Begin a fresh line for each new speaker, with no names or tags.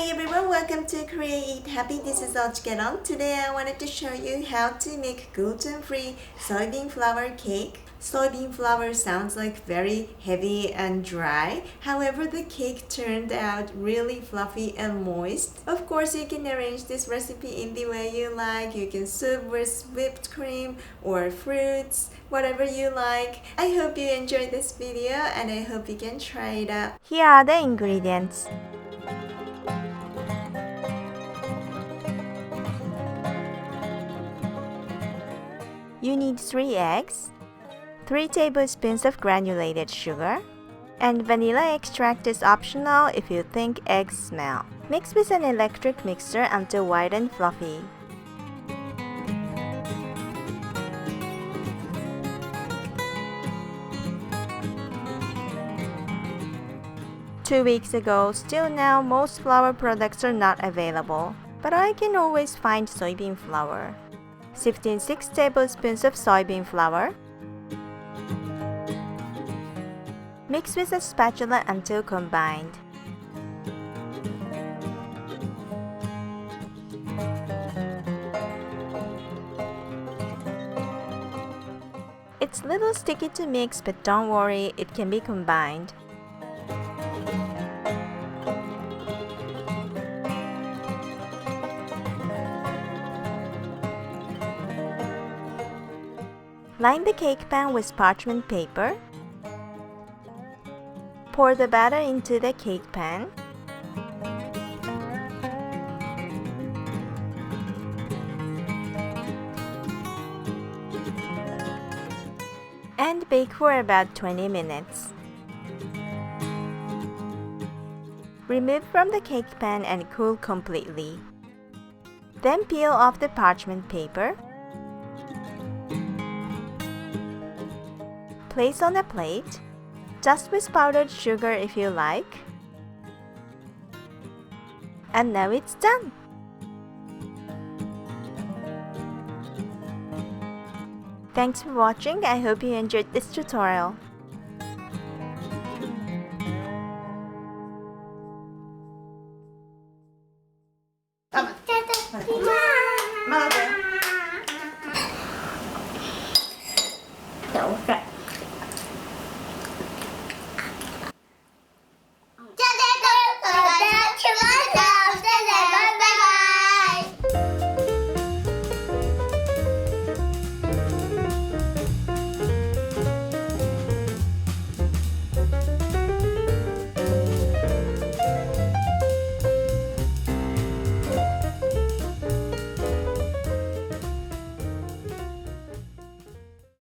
Hi everyone, welcome to Korea Eat Happy. This is OCHIKERON. Today I wanted to show you how to make gluten-free soybean flour cake. Soybean flour sounds like very heavy and dry. However, the cake turned out really fluffy and moist. Of course, you can arrange this recipe in the way you like. You can serve with whipped cream or fruits, whatever you like. I hope you enjoyed this video and I hope you can try it out.
Here are the ingredients. You need 3 eggs, 3 tablespoons of granulated sugar, and vanilla extract is optional if you think eggs smell. Mix with an electric mixer until white and fluffy. Two weeks ago, still now, most flour products are not available, but I can always find soybean flour. Sift in 6 tablespoons of soybean flour. Mix with a spatula until combined. It's a little sticky to mix, but don't worry, it can be combined. Line the cake pan with parchment paper. Pour the batter into the cake pan. And bake for about 20 minutes. Remove from the cake pan and cool completely. Then peel off the parchment paper. Place on a plate. Dust with powdered sugar if you like. And now it's done! Thanks for watching. I hope you enjoyed this tutorial.
Mother.